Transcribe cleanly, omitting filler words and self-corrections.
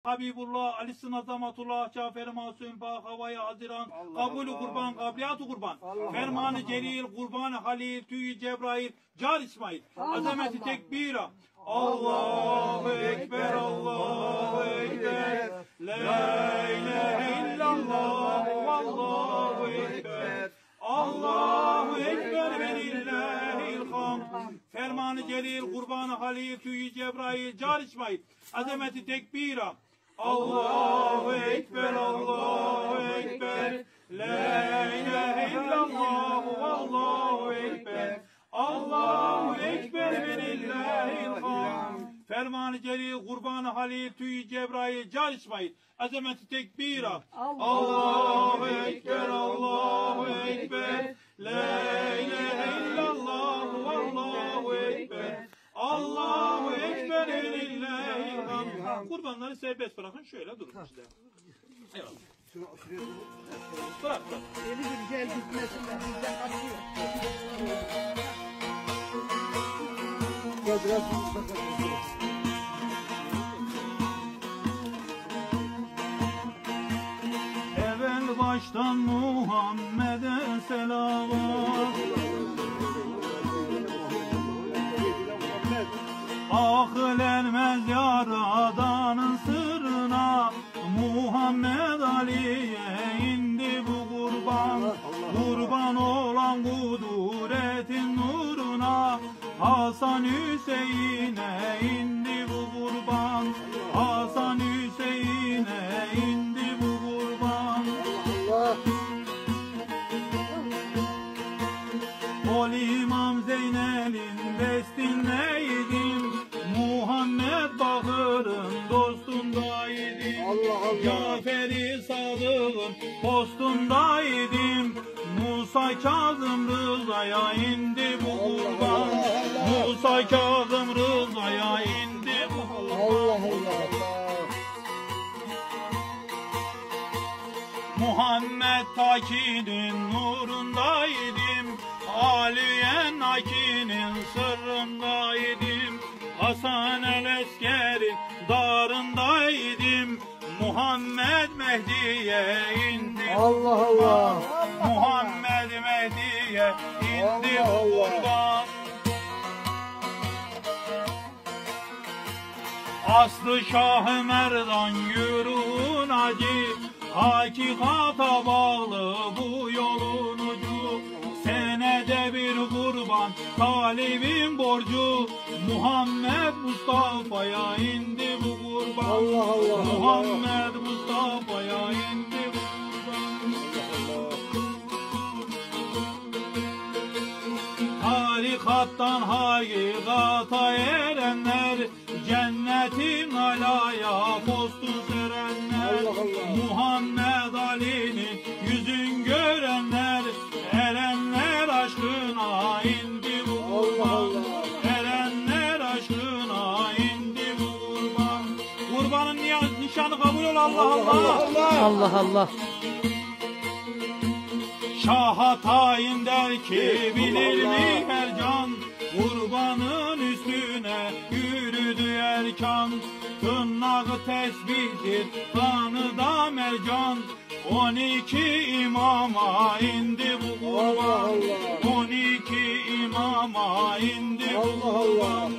Habibullah, Alisin Azamatullah, Cafer-i Masum, Havaya Haziran, Kabulü Kurban, Kabliyatı Kurban, Fermanı Celil, Kurban-ı Halil, Tüyü Cebrail, Car İsmail, Azameti Tekbira, Allahu Ekber, Allahu Ekber, La ilahe illallah, Allahu Ekber, Allahu Ekber ve lillahil hamd. Fermanı Celil, Kurban-ı Halil, Tüyü Cebrail, Car İsmail, Azameti Tekbira, Allahu Ekber, Allahu Ekber, La ilahe illallah, Allahu Ekber, Allahu Ekber ve lillahil hamd. Ferman-ı Celil, Kurban-ı Halil, Tüyü Cebrail, Car İsmail, Azameti Tekbira, Allahu Ekber, Allahu Ekber, La ilahe illallah, Allahu Ekber, Allahu Ekber ve lillahil hamd. Kurbanları serbest bırakın, şöyle durun işte. Eyvallah. Bırak. Eli bir gel gitmesin de bizden kaçıyor. Evvel baştan Muhammed'e selavat, akıl ermez yaradanın sırrına, Muhammed Ali'ye indi bu kurban, kurban olan kudretin nuruna, Hasan Hüseyin'e indi bu kurban, Hasan Hüseyin'e indi bu kurban. Ol İmam Zeynel'in destinleydim, Muhammed Bakır'ın dostundaydım, Cafer-i Sadık'ın postundaydım, Musa Kazım Rıza'ya indi bu kurban, Musa Kazım Rıza'ya indi bu kurban. Muhammed Taki'nin nurundaydım, Aliye Naki'nin sırrındaydım, Hasan el-Esker'in darındaydım, Muhammed Mehdi'ye indi kurban, Muhammed Mehdi'ye indi kurban. Aslı Şah-ı Merdan yürün acı, hakikata bağlı bu yolun ucu, senede bir kurban talibin borcu, Muhammed Mustafa'ya indi bu kurban, Muhammed Mustafa'ya indi bu kurban. Tarikattan hakikata erenler, cennetin alaya postun serenler, Muhammed Ali'nin yüzün görenler, erenler aşkına indi bu kurban, erenler aşkına indi bu kurban. Kurbanın nişanı kabul ol, Allah Allah. Allah Allah. Şaha tayin der ki bilir mi her can, kurbanın üstüne yürüdü erkan, tırnağı tesbihtir, kanı da mercan, 12 imama indi bu kurban, 12 imama indi bu kurban.